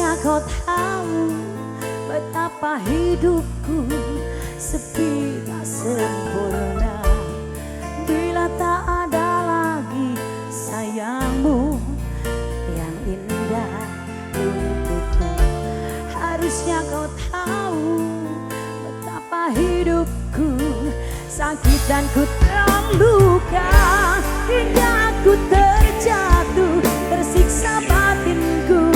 Harusnya kau tahu betapa hidupku sepi tak sempurna bila tak ada lagi sayangmu yang indah untukku. Harusnya kau tahu betapa hidupku sakit dan ku terluka hingga aku terjatuh, tersiksa batinku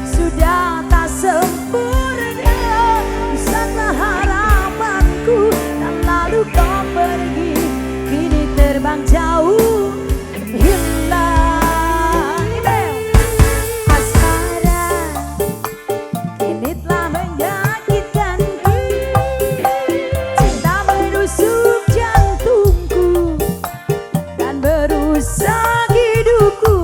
sudah tak sempurna. Pusatlah harapanku dan lalu kau pergi, kini terbang jauh hilang. Asmara kini telah menyakitkanku, cinta menusuk jantungku dan merusak hidupku.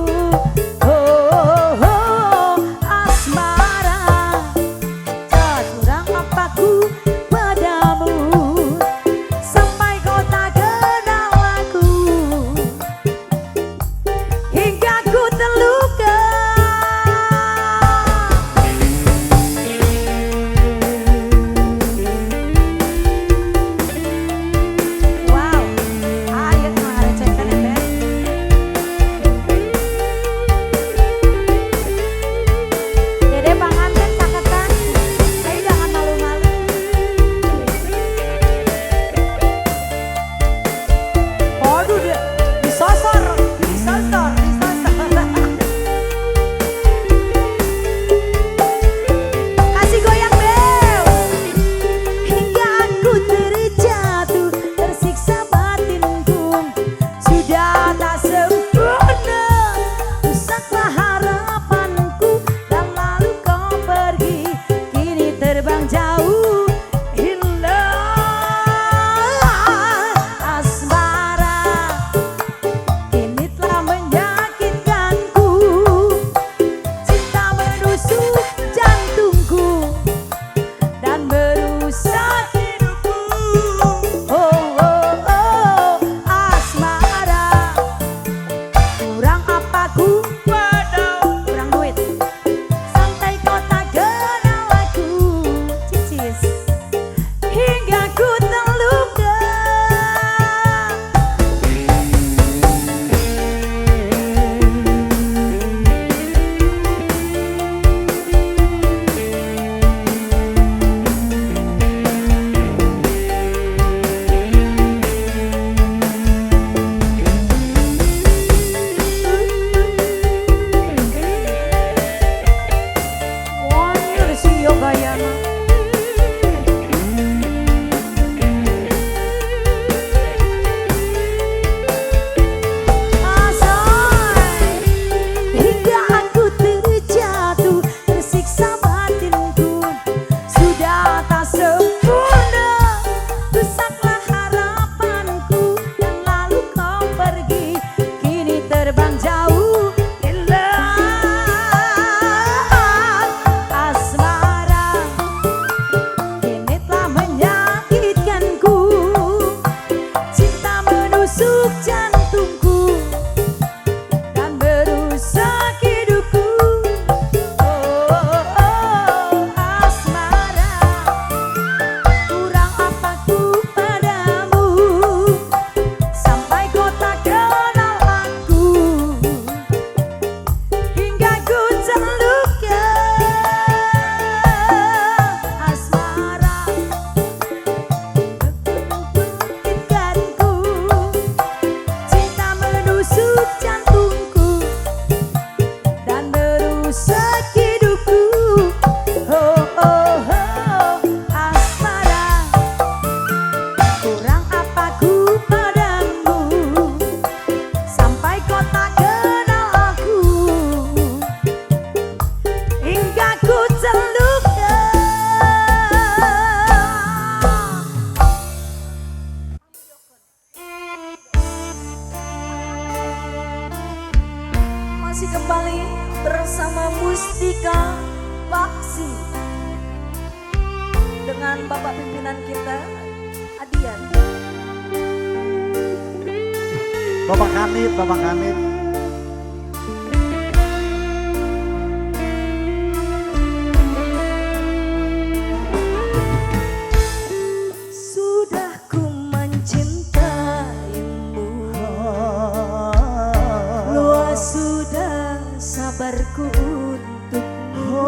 Masih kembali bersama Mustika Baksi dengan Bapak pimpinan kita Adian. Bapak Kanit, Bapak Kanit. sabarku untukmu.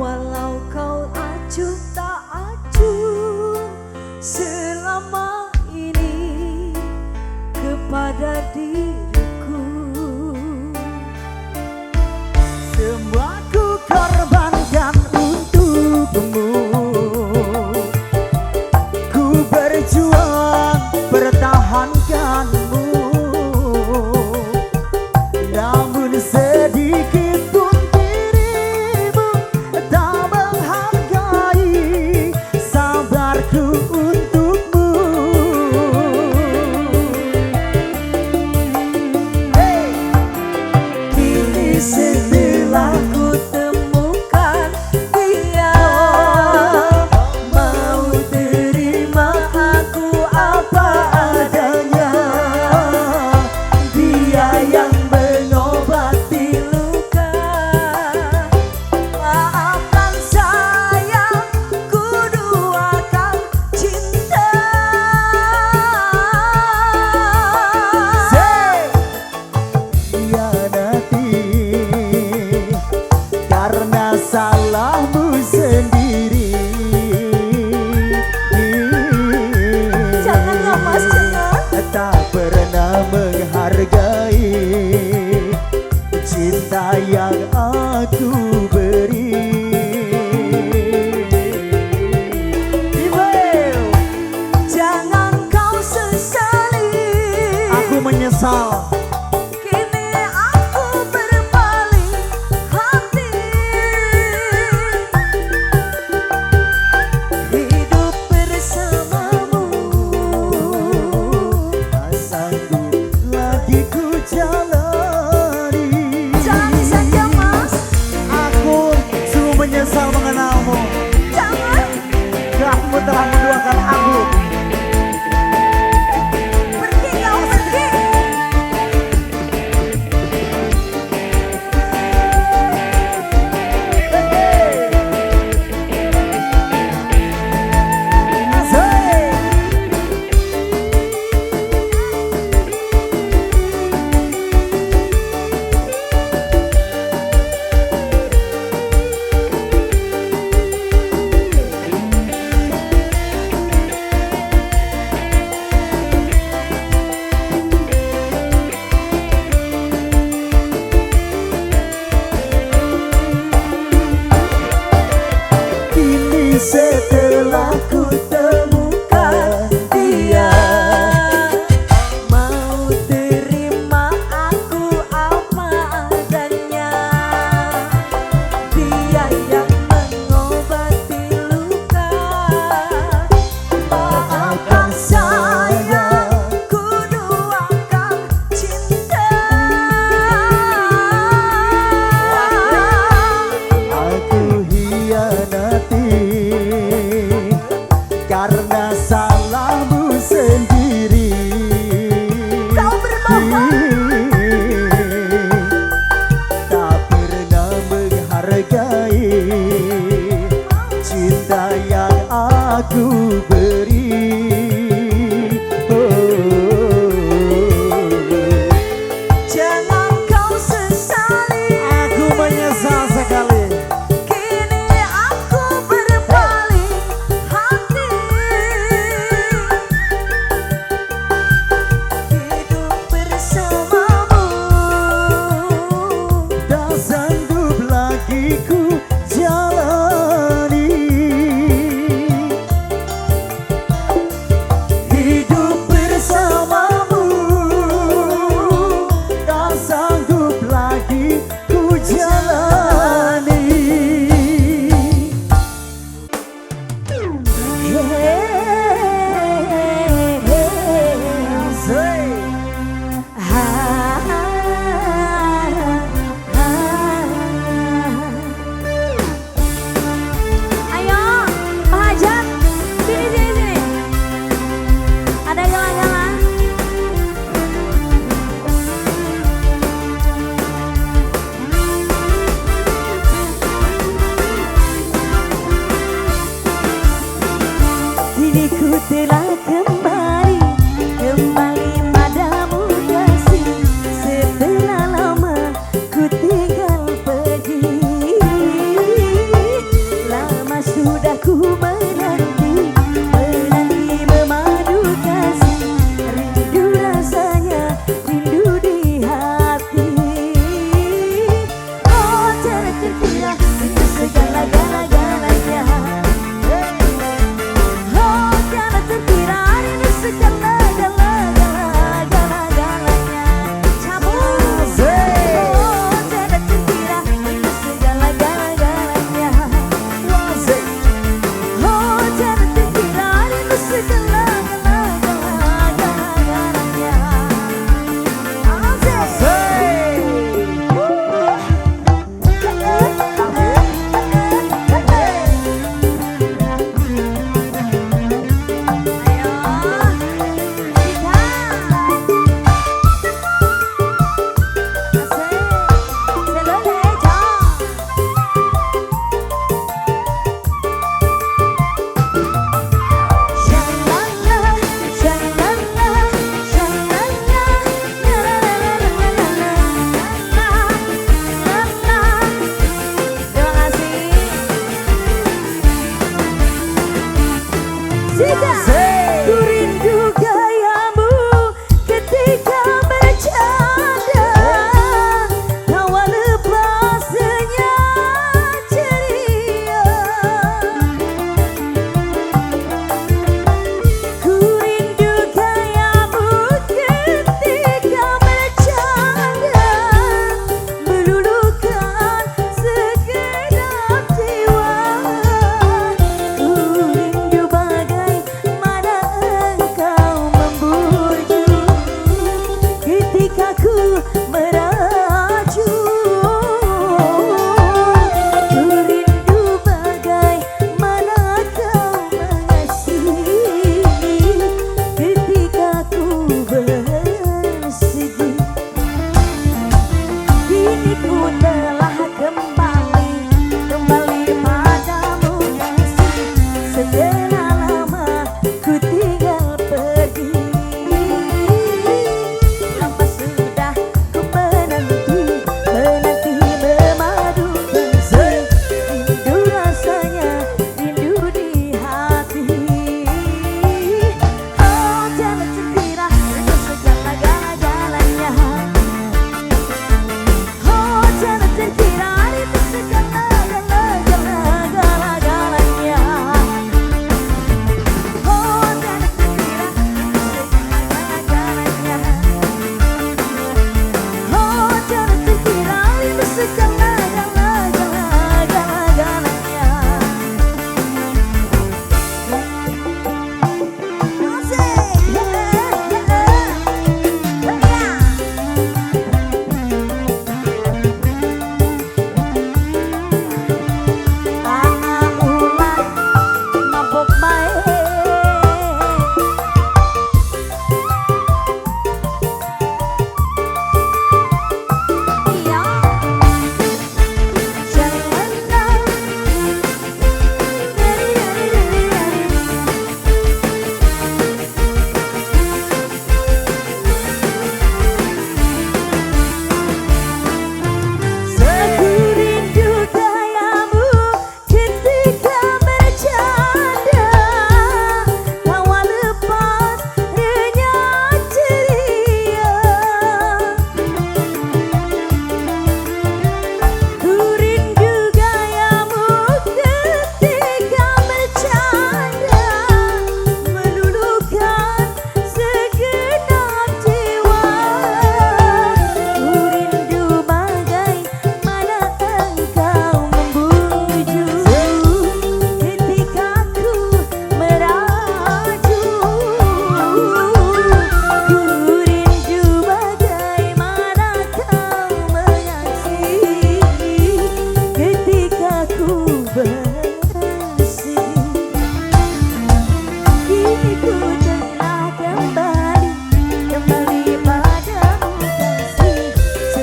Walau kau acuh tak acuh selama ini kepada diriku. Semua ku korbankan untukmu. Ku berjuang pertahankanmu. Namun sedikit pun dirimu tak menghargai sabarku untukmu. Hey! Kini setelah ku temukan dia mau terima aku apa adanya. Dia yang mengobati luka. Maafkan sayang, ku duakan cinta. Hianati karena salahmu sendiri. Janganlah Mas, jangan. Tak pernah menghargai cinta yang aku beri. Jangan kau sesali. Aku menyesal. Kini aku berbalik hati. Hidup bersamamu. Tak sanggup lagi ku jalani. Jalani saja Mas.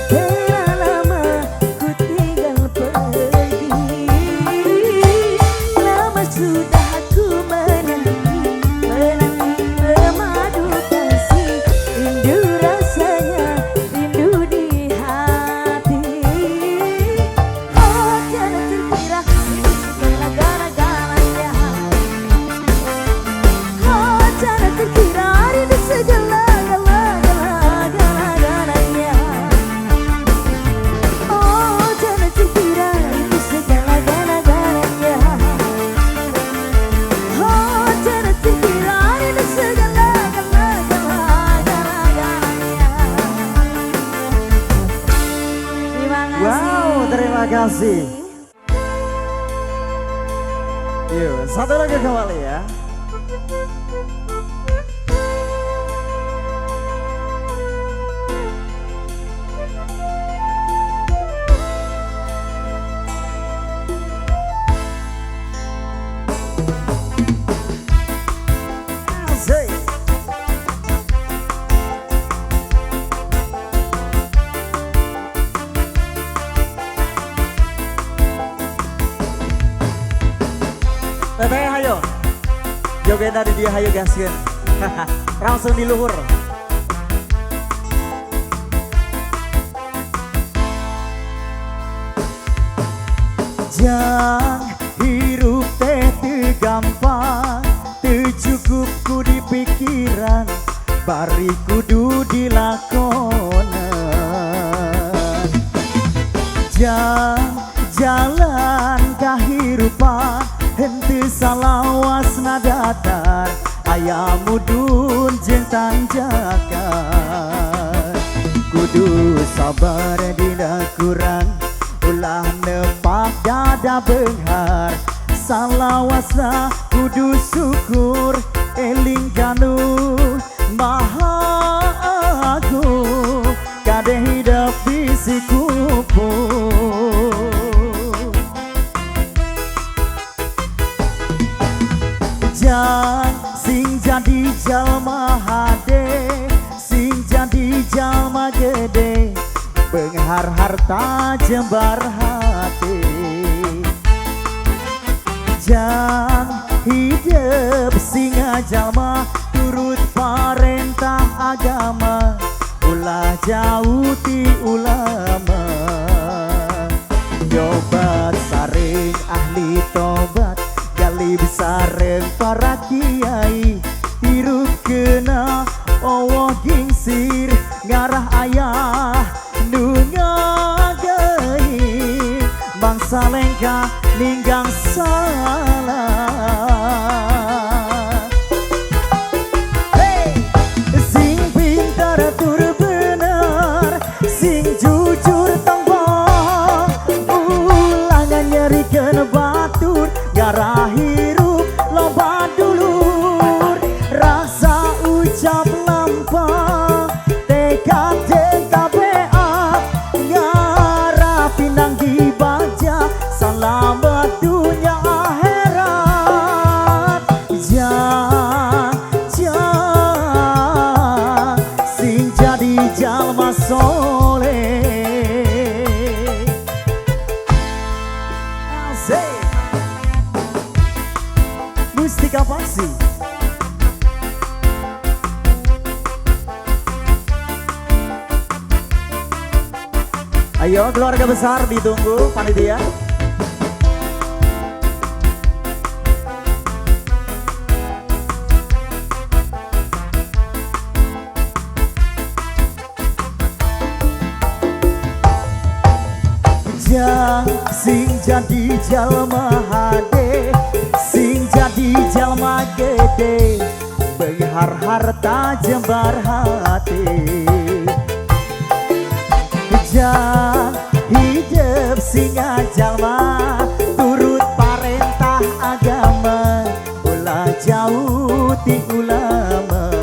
telah lama ku tinggal pergi. Lama sudah ku menanti bermadu kasih. Rindu rasanya, rindu di hati. Oh jangan terkira segala gara-garanya. Oh jangan terkira rindu segala gara-garanya. Oh jangan terkira rindu segala gara-garanya. Oh jangan terkira rindu segala gara-garanya. Terima kasih. Wow, terima kasih. Yuk, satu lagi kembali ya. Asik. Teteh hayo. Joget dari dia hayo gaskeun. Langsung di luhur. Jang hirup teh teu gampang, teu cukup ku di pikiran, bari kudu dilakonan. Jang jalan kahirupan henteu salawasna datar, aya mudun jeung tanjakan. Kudu sabar dina kurang, ulah nepak dada beunghar. Salawasna kudu syukur, eling kanu Maha Agung, kade hidup bisi kupu. Jang sing jadi jalma hade, sing jadi jalma gede, beunghar harta jembar hati. Jang hidup singa jalma turut parentah agama, ulah jauh ti ulama. Nyobat saring ahli tobat, galib sareng para kiai, hirup kena Allah gingsir, ngarah ayah nu ngagain, bangsa lengkah ninggang salah. Hey! Sing pintar tur bener, sing jujur tembong, ulangan nyerikeun batur, garah hirup loba dulur, rasa ucap lampah, tekad jeung tabeat, ngarah pinang dibaja, selamat dunia akhirat. Jang sing jadi jalma soleh. Asik. Mustika Paksi. Ayo keluarga besar ditunggu panitia. Jang sing jadi jalma hade, sing jadi jalma gede, beunghar harta jembar hati. Jang hidup singa jalma turut parentah agama, ulah jauh ti ulama.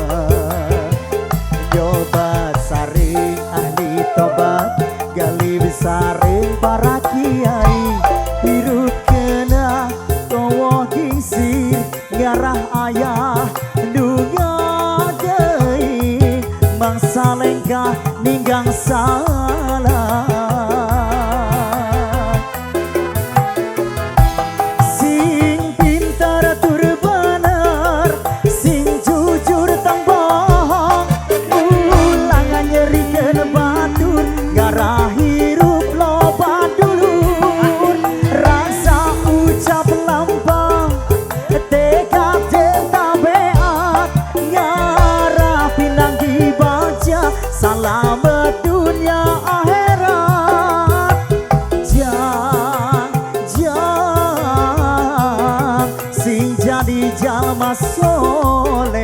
Nyobat saring ahli tobat, galib saring para kiai, hirup kena kowo gingsir, ngarah ayah dunia deui, mangsa lengkah ninggang salah. jalma soleh.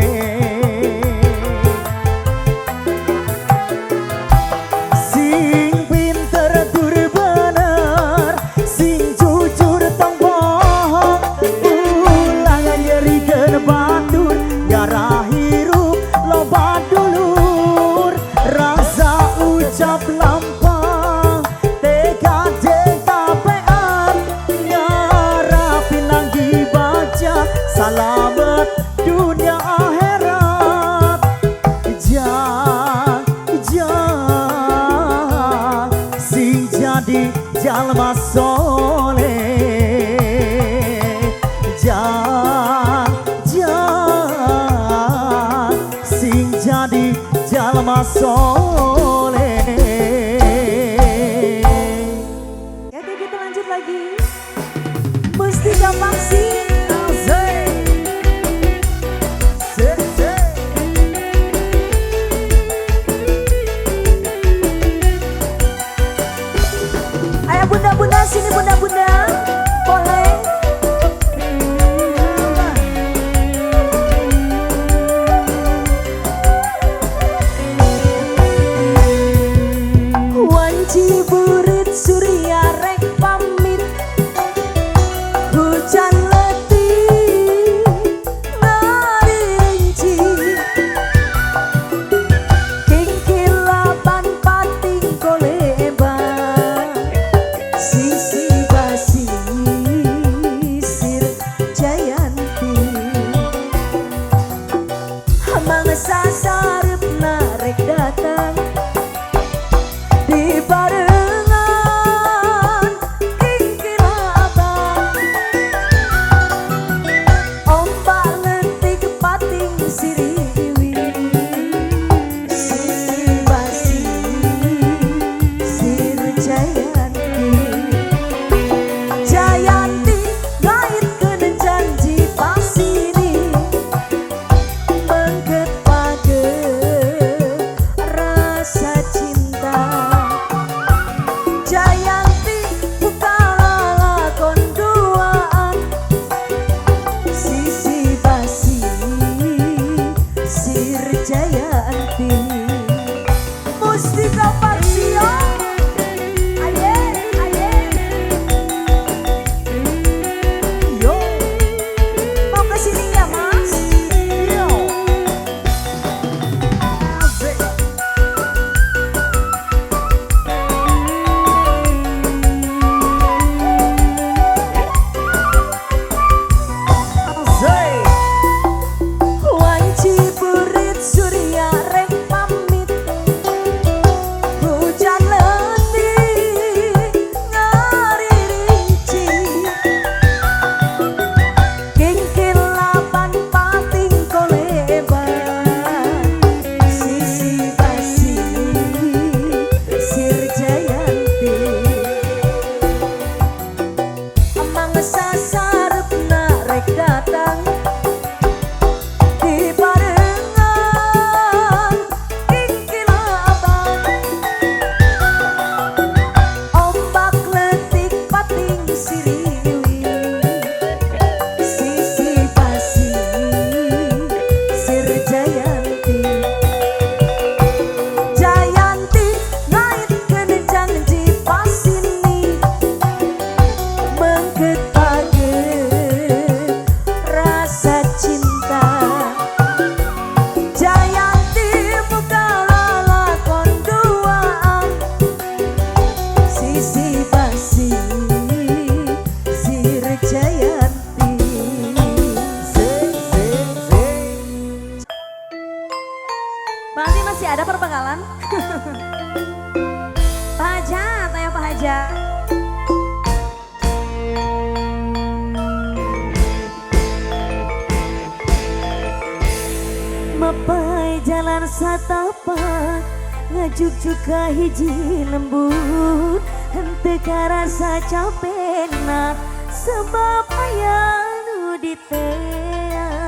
Sing pinter tur bener, sing jujur tong bohong, ulang nyerikeun batur, garah hirup loba dulur, rasa ucap lampang, teka kapean, ngarapin lagi baca, salamet dunia akhirat. Jangan sing jadi jalma soleh. Jangan sing jadi jalma soleh. Ya kayak gitu lanjut lagi. Mesti gampang sih. Ayo bunda-bunda sini bunda-bunda. Boleh. Wanci burit surya rek pamit, hujan letih ngari rinci, kingkilaban pating koleban, sisi basi sir jayanti, mangsa sarepna rek datang di barengan kingkilaban, ombak letik pating siriwi, sisi basi sir jayanti, jayanti ngaitkeun janji pasini, mengget pageut rasa cinta. Jayanti buka lakon duaan, sisi basi sir jayanti, mustika paksio. Aye, aye. Yo, mau kesini ya mas? Yo. Asik. Asik. Wanci burit surya rek pamit, hujan letih ngari rinci, kingkilaban pating koleban, sisi basi sir jayanti, mangsa sarepna rek datang di barengan kingkilaban, ombak letik pating siriwi, sisi basi sir jayanti, jayanti ngaitkeun janji pasini, mengget pageut rasa cinta. Jayanti buka lakon duaan, sisi basi sir jayanti. Berarti masih ada perbekalan? Pak Hajat, ayo Pak Hajat. Mapai jalan satapak, ngajuk juga hiji lembut, henteu karasa capena sebab aya nu diteang.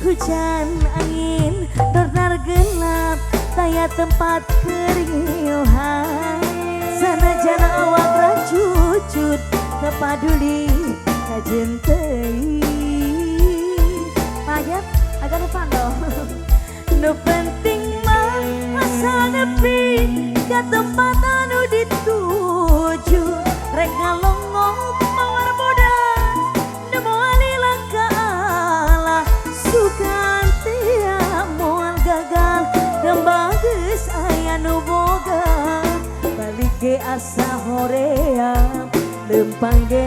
Hujan angin dordar gelap, taya tempat keriuhan, sanajan awak racucut kepaduli kajen teuing. Nu penting mah asa nepi ka tempat anu dituju. Rek ngalongok mawar boda nu moal ilang ka Allah. Sugan tia moal gagal tembang geus aya nu boga. Balik ge asa hoream lempang ge